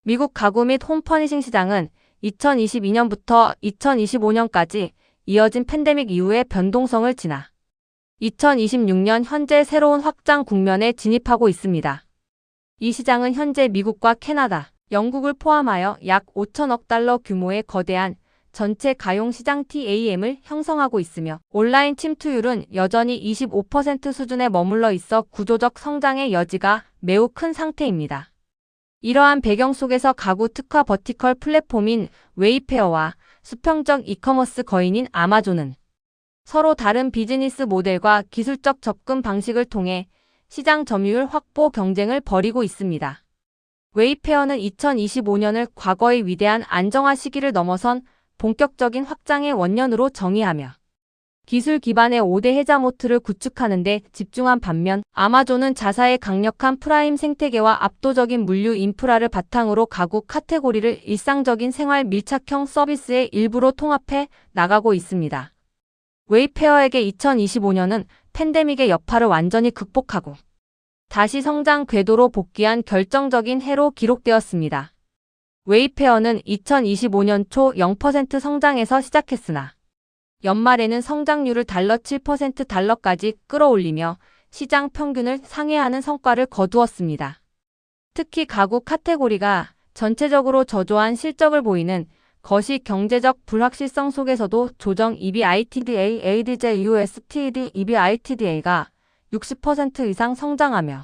미국 가구 및 홈퍼니싱 시장은 2022년부터 2025년까지 이어진 팬데믹 이후의 변동성을 지나 2026년 현재 새로운 확장 국면에 진입하고 있습니다. 이 시장은 현재 미국과 캐나다, 영국을 포함하여 약 5천억 달러 규모의 거대한 전체 가용 시장 TAM을 형성하고 있으며 온라인 침투율은 여전히 25% 수준에 머물러 있어 구조적 성장의 여지가 매우 큰 상태입니다. 이러한 배경 속에서 가구 특화 버티컬 플랫폼인 웨이페어와 수평적 이커머스 거인인 아마존은 서로 다른 비즈니스 모델과 기술적 접근 방식을 통해 시장 점유율 확보 경쟁을 벌이고 있습니다. 웨이페어는 2025년을 과거의 위대한 안정화 시기를 넘어선 본격적인 확장의 원년으로 정의하며 기술 기반의 5대 해자 모트를 구축하는 데 집중한 반면 아마존은 자사의 강력한 프라임 생태계와 압도적인 물류 인프라를 바탕으로 가구 카테고리를 일상적인 생활 밀착형 서비스의 일부로 통합해 나가고 있습니다. 웨이페어에게 2025년은 팬데믹의 여파를 완전히 극복하고 다시 성장 궤도로 복귀한 결정적인 해로 기록되었습니다. 웨이페어는 2025년 초 0% 성장에서 시작했으나 연말에는 성장률을 $7%까지 끌어올리며 시장 평균을 상회하는 성과를 거두었습니다. 특히 가구 카테고리가 전체적으로 저조한 실적을 보이는 거시 경제적 불확실성 속에서도 조정 EBITDA, ADJ, USTD, EBITDA가 60% 이상 성장하며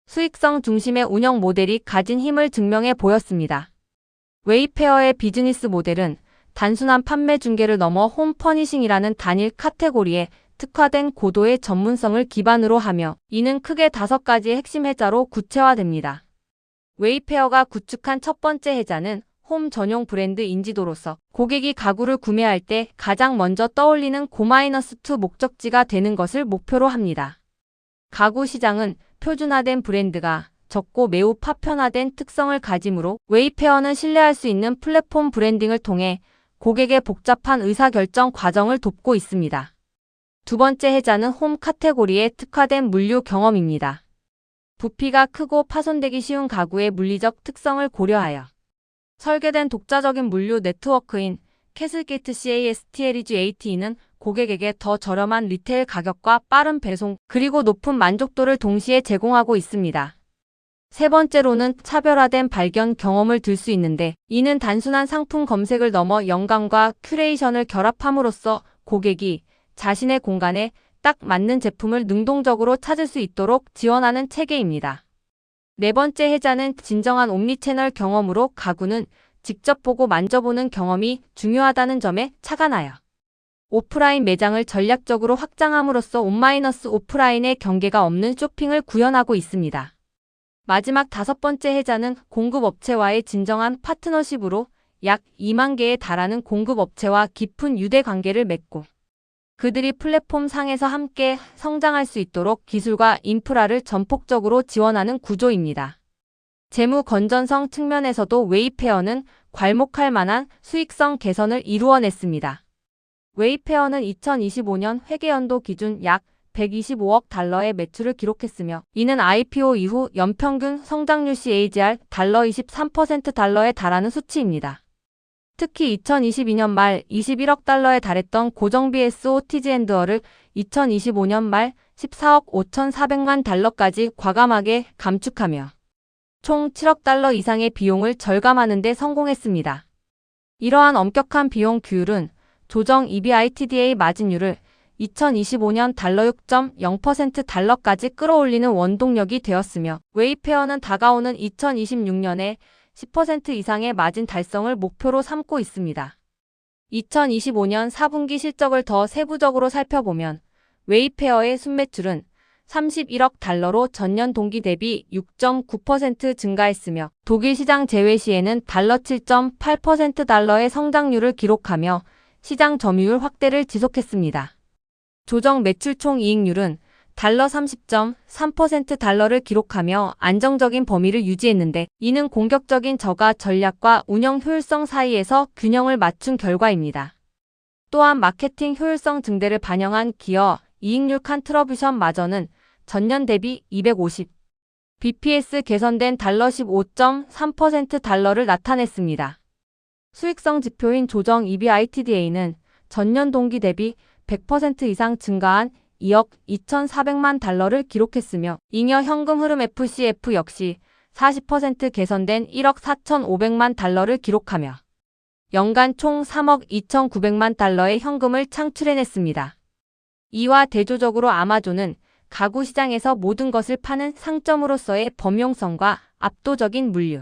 수익성 중심의 운영 모델이 가진 힘을 증명해 보였습니다. 웨이페어의 비즈니스 모델은 단순한 판매 중개를 넘어 홈퍼니싱이라는 단일 카테고리에 특화된 고도의 전문성을 기반으로 하며 이는 크게 5가지의 핵심 해자로 구체화됩니다. 웨이페어가 구축한 첫 번째 해자는 홈 전용 브랜드 인지도로서 고객이 가구를 구매할 때 가장 먼저 떠올리는 고마이너스2 목적지가 되는 것을 목표로 합니다. 가구 시장은 표준화된 브랜드가 적고 매우 파편화된 특성을 가지므로 웨이페어는 신뢰할 수 있는 플랫폼 브랜딩을 통해 고객의 복잡한 의사결정 과정을 돕고 있습니다. 두 번째 해자는 홈 카테고리에 특화된 물류 경험입니다. 부피가 크고 파손되기 쉬운 가구의 물리적 특성을 고려하여 설계된 독자적인 물류 네트워크인 캐슬게이트 CASTLEGAT는 고객에게 더 저렴한 리테일 가격과 빠른 배송, 그리고 높은 만족도를 동시에 제공하고 있습니다. 세 번째로는 차별화된 발견 경험을 들 수 있는데 이는 단순한 상품 검색을 넘어 영감과 큐레이션을 결합함으로써 고객이 자신의 공간에 딱 맞는 제품을 능동적으로 찾을 수 있도록 지원하는 체계입니다. 네 번째 해자는 진정한 옴니채널 경험으로 가구는 직접 보고 만져보는 경험이 중요하다는 점에 착안하여 오프라인 매장을 전략적으로 확장함으로써 온마이너스 오프라인의 경계가 없는 쇼핑을 구현하고 있습니다. 마지막 5번째 해자는 공급업체와의 진정한 파트너십으로 약 2만 개에 달하는 공급업체와 깊은 유대 관계를 맺고 그들이 플랫폼 상에서 함께 성장할 수 있도록 기술과 인프라를 전폭적으로 지원하는 구조입니다. 재무 건전성 측면에서도 웨이페어는 괄목할 만한 수익성 개선을 이루어냈습니다. 웨이페어는 2025년 회계연도 기준 약 125억 달러의 매출을 기록했으며 이는 IPO 이후 연평균 성장률 CAGR $23%에 달하는 수치입니다. 특히 2022년 말 21억 달러에 달했던 고정비 SOTG&R을 2025년 말 14억 5,400만 달러까지 과감하게 감축하며 총 7억 달러 이상의 비용을 절감하는 데 성공했습니다. 이러한 엄격한 비용 규율은 조정 EBITDA 마진율을 2025년 $6.0%까지 끌어올리는 원동력이 되었으며 웨이페어는 다가오는 2026년에 10% 이상의 마진 달성을 목표로 삼고 있습니다. 2025년 4분기 실적을 더 세부적으로 살펴보면 웨이페어의 순매출은 31억 달러로 전년 동기 대비 6.9% 증가했으며 독일 시장 제외 시에는 $7.8%의 성장률을 기록하며 시장 점유율 확대를 지속했습니다. 조정 매출 총 이익률은 $30.3%를 기록하며 안정적인 범위를 유지했는데 이는 공격적인 저가 전략과 운영 효율성 사이에서 균형을 맞춘 결과입니다. 또한 마케팅 효율성 증대를 반영한 기여 이익률 컨트리뷰션마저는 전년 대비 250% BPS 개선된 달러 15.3% 달러를 나타냈습니다. 수익성 지표인 조정 EBITDA는 전년 동기 대비 100% 이상 증가한 2억 2,400만 달러를 기록했으며 잉여 현금 흐름 FCF 역시 40% 개선된 1억 4,500만 달러를 기록하며 연간 총 3억 2,900만 달러의 현금을 창출해냈습니다. 이와 대조적으로 아마존은 가구 시장에서 모든 것을 파는 상점으로서의 범용성과 압도적인 물류,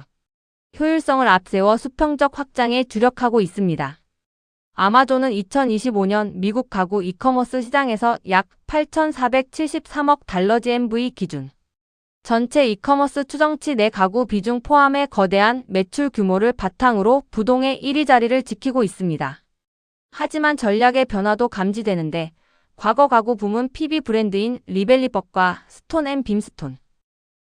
효율성을 앞세워 수평적 확장에 주력하고 있습니다. 아마존은 2025년 미국 가구 이커머스 시장에서 약 8,473억 달러 GMV 기준 전체 이커머스 추정치 내 가구 비중 포함의 거대한 매출 규모를 바탕으로 부동의 1위 자리를 지키고 있습니다. 하지만 전략의 변화도 감지되는데 과거 가구 부문 PB 브랜드인 리벨리법과 스톤 앤 빔스톤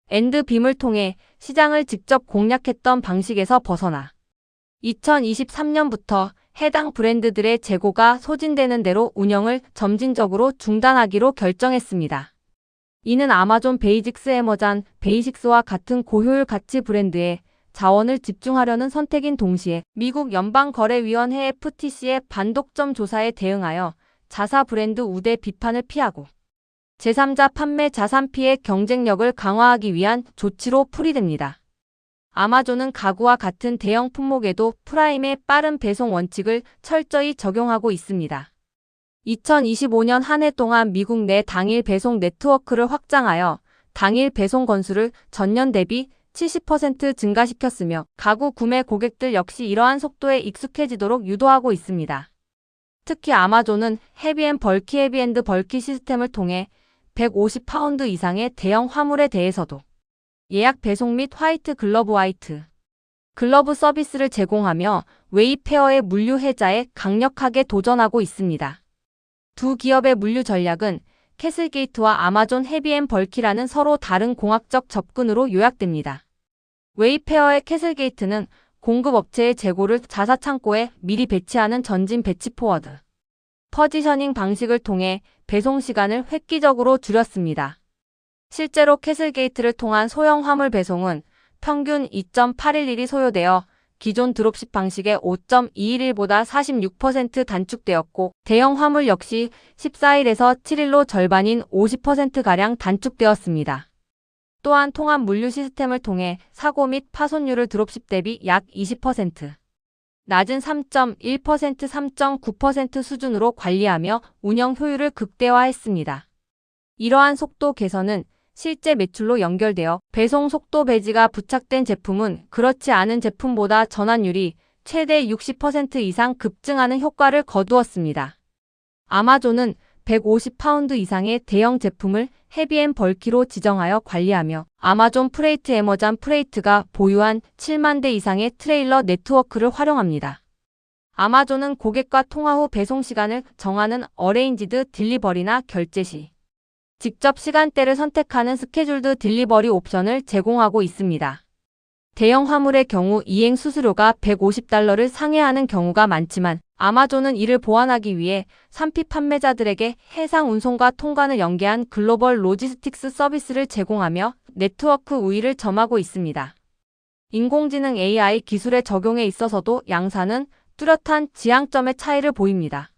앤드 빔을 통해 시장을 직접 공략했던 방식에서 벗어나 2023년부터 해당 브랜드들의 재고가 소진되는 대로 운영을 점진적으로 중단하기로 결정했습니다. 이는 아마존 베이직스 에머잔 베이식스와 같은 고효율 가치 브랜드에 자원을 집중하려는 선택인 동시에 미국 연방거래위원회 FTC의 반독점 조사에 대응하여 자사 브랜드 우대 비판을 피하고 제3자 판매 자산 피해 경쟁력을 강화하기 위한 조치로 풀이됩니다. 아마존은 가구와 같은 대형 품목에도 프라임의 빠른 배송 원칙을 철저히 적용하고 있습니다. 2025년 한 해 동안 미국 내 당일 배송 네트워크를 확장하여 당일 배송 건수를 전년 대비 70% 증가시켰으며 가구 구매 고객들 역시 이러한 속도에 익숙해지도록 유도하고 있습니다. 특히 아마존은 헤비앤벌키 시스템을 통해 150파운드 이상의 대형 화물에 대해서도 예약 배송 및 화이트 글러브 서비스를 제공하며 웨이페어의 물류 해자에 강력하게 도전하고 있습니다. 두 기업의 물류 전략은 캐슬게이트와 아마존 헤비앤벌키라는 서로 다른 공학적 접근으로 요약됩니다. 웨이페어의 캐슬게이트는 공급업체의 재고를 자사 창고에 미리 배치하는 전진 배치 포워드 퍼지셔닝 방식을 통해 배송 시간을 획기적으로 줄였습니다. 실제로 캐슬게이트를 통한 소형 화물 배송은 평균 2.811일이 소요되어 기존 드롭십 방식의 5.211보다 46% 단축되었고 대형 화물 역시 14일에서 7일로 절반인 50%가량 단축되었습니다. 또한 통합 물류 시스템을 통해 사고 및 파손율을 드롭십 대비 약 20%, 낮은 3.1%, 3.9% 수준으로 관리하며 운영 효율을 극대화했습니다. 이러한 속도 개선은 실제 매출로 연결되어 배송 속도 배지가 부착된 제품은 그렇지 않은 제품보다 전환율이 최대 60% 이상 급증하는 효과를 거두었습니다. 아마존은 150파운드 이상의 대형 제품을 헤비앤벌키로 지정하여 관리하며 아마존 프레이트 에머잔 프레이트가 보유한 7만 대 이상의 트레일러 네트워크를 활용합니다. 아마존은 고객과 통화 후 배송 시간을 정하는 어레인지드 딜리버리나 결제 시 직접 시간대를 선택하는 스케줄드 딜리버리 옵션을 제공하고 있습니다. 대형 화물의 경우 이행 수수료가 $150를 상회하는 경우가 많지만 아마존은 이를 보완하기 위해 3P 판매자들에게 해상 운송과 통관을 연계한 글로벌 로지스틱스 서비스를 제공하며 네트워크 우위를 점하고 있습니다. 인공지능 AI 기술의 적용에 있어서도 양사는 뚜렷한 지향점의 차이를 보입니다.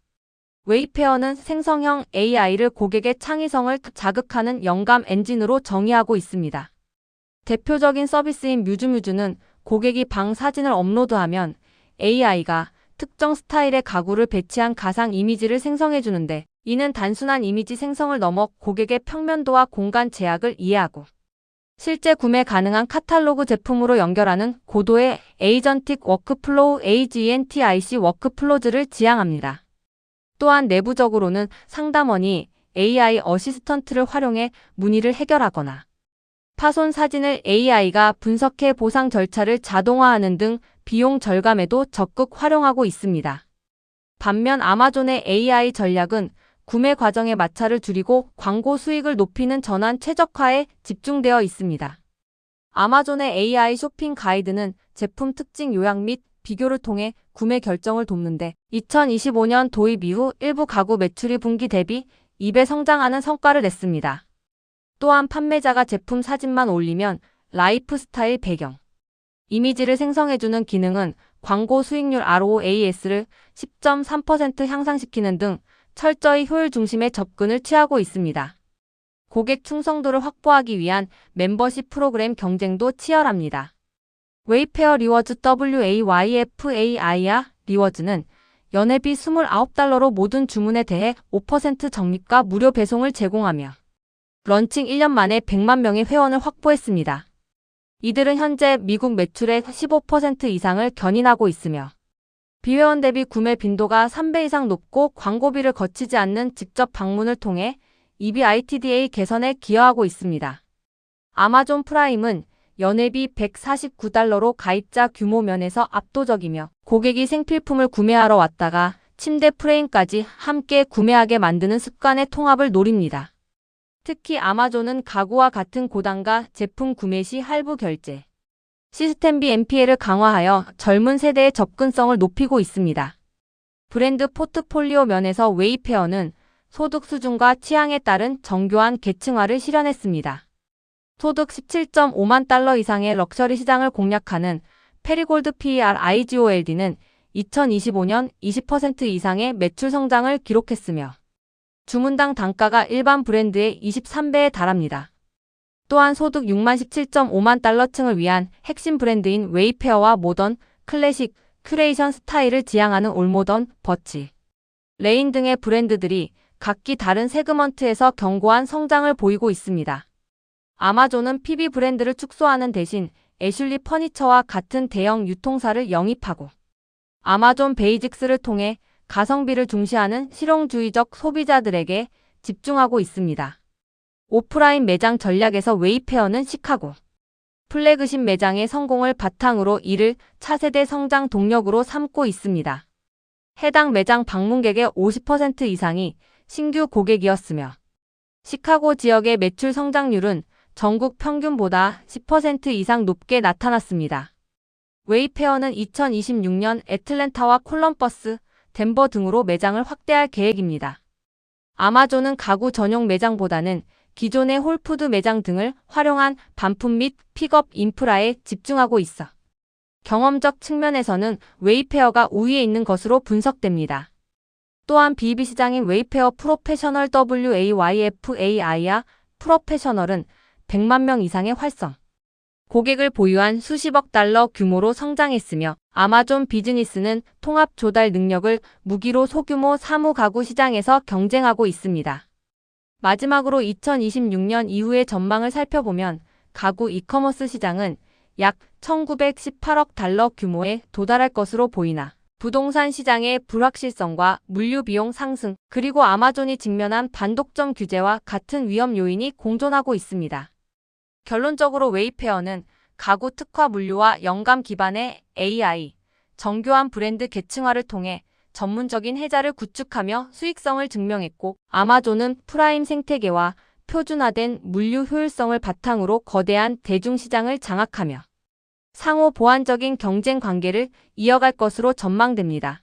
웨이페어는 생성형 AI를 고객의 창의성을 자극하는 영감 엔진으로 정의하고 있습니다. 대표적인 서비스인 뮤즈는 고객이 방 사진을 업로드하면 AI가 특정 스타일의 가구를 배치한 가상 이미지를 생성해주는데 이는 단순한 이미지 생성을 넘어 고객의 평면도와 공간 제약을 이해하고 실제 구매 가능한 카탈로그 제품으로 연결하는 고도의 에이전틱 워크플로우 AGENTIC 워크플로즈를 지향합니다. 또한 내부적으로는 상담원이 AI 어시스턴트를 활용해 문의를 해결하거나 파손 사진을 AI가 분석해 보상 절차를 자동화하는 등 비용 절감에도 적극 활용하고 있습니다. 반면 아마존의 AI 전략은 구매 과정의 마찰을 줄이고 광고 수익을 높이는 전환 최적화에 집중되어 있습니다. 아마존의 AI 쇼핑 가이드는 제품 특징 요약 및 비교를 통해 구매 결정을 돕는데 2025년 도입 이후 일부 가구 매출이 분기 대비 2배 성장하는 성과를 냈습니다. 또한 판매자가 제품 사진만 올리면 라이프 스타일 배경, 이미지를 생성해주는 기능은 광고 수익률 ROAS를 10.3% 향상시키는 등 철저히 효율 중심의 접근을 취하고 있습니다. 고객 충성도를 확보하기 위한 멤버십 프로그램 경쟁도 치열합니다. 웨이페어 리워즈 WAYFAIR 리워즈는 연회비 29달러로 모든 주문에 대해 5% 적립과 무료 배송을 제공하며 런칭 1년 만에 100만 명의 회원을 확보했습니다. 이들은 현재 미국 매출의 15% 이상을 견인하고 있으며 비회원 대비 구매 빈도가 3배 이상 높고 광고비를 거치지 않는 직접 방문을 통해 EBITDA 개선에 기여하고 있습니다. 아마존 프라임은 연회비 149달러로 가입자 규모 면에서 압도적이며 고객이 생필품을 구매하러 왔다가 침대 프레임까지 함께 구매하게 만드는 습관의 통합을 노립니다. 특히 아마존은 가구와 같은 고단가 제품 구매 시 할부 결제 시스템비 MPL을 강화하여 젊은 세대의 접근성을 높이고 있습니다. 브랜드 포트폴리오 면에서 웨이페어는 소득 수준과 취향에 따른 정교한 계층화를 실현했습니다. 소득 17.5만 달러 이상의 럭셔리 시장을 공략하는 페리골드 PER IGOLD는 2025년 20% 이상의 매출 성장을 기록했으며 주문당 단가가 일반 브랜드의 23배에 달합니다. 또한 소득 6만 17.5만 달러층을 위한 핵심 브랜드인 웨이페어와 모던, 클래식, 큐레이션 스타일을 지향하는 올모던, 버치, 레인 등의 브랜드들이 각기 다른 세그먼트에서 견고한 성장을 보이고 있습니다. 아마존은 PB 브랜드를 축소하는 대신 애슐리 퍼니처와 같은 대형 유통사를 영입하고 아마존 베이직스를 통해 가성비를 중시하는 실용주의적 소비자들에게 집중하고 있습니다. 오프라인 매장 전략에서 웨이페어는 시카고 플래그십 매장의 성공을 바탕으로 이를 차세대 성장 동력으로 삼고 있습니다. 해당 매장 방문객의 50% 이상이 신규 고객이었으며 시카고 지역의 매출 성장률은 전국 평균보다 10% 이상 높게 나타났습니다. 웨이페어는 2026년 애틀랜타와 콜럼버스, 덴버 등으로 매장을 확대할 계획입니다. 아마존은 가구 전용 매장보다는 기존의 홀푸드 매장 등을 활용한 반품 및 픽업 인프라에 집중하고 있어 경험적 측면에서는 웨이페어가 우위에 있는 것으로 분석됩니다. 또한 B2B 시장인 웨이페어 프로페셔널 WAYFAIR 프로페셔널은 100만 명 이상의 활성 고객을 보유한 수십억 달러 규모로 성장했으며 아마존 비즈니스는 통합 조달 능력을 무기로 소규모 사무 가구 시장에서 경쟁하고 있습니다. 마지막으로 2026년 이후의 전망을 살펴보면 가구 이커머스 시장은 약 1918억 달러 규모에 도달할 것으로 보이나 부동산 시장의 불확실성과 물류 비용 상승 그리고 아마존이 직면한 반독점 규제와 같은 위험 요인이 공존하고 있습니다. 결론적으로 웨이페어는 가구 특화 물류와 영감 기반의 AI, 정교한 브랜드 계층화를 통해 전문적인 혜자를 구축하며 수익성을 증명했고 아마존은 프라임 생태계와 표준화된 물류 효율성을 바탕으로 거대한 대중시장을 장악하며 상호 보완적인 경쟁 관계를 이어갈 것으로 전망됩니다.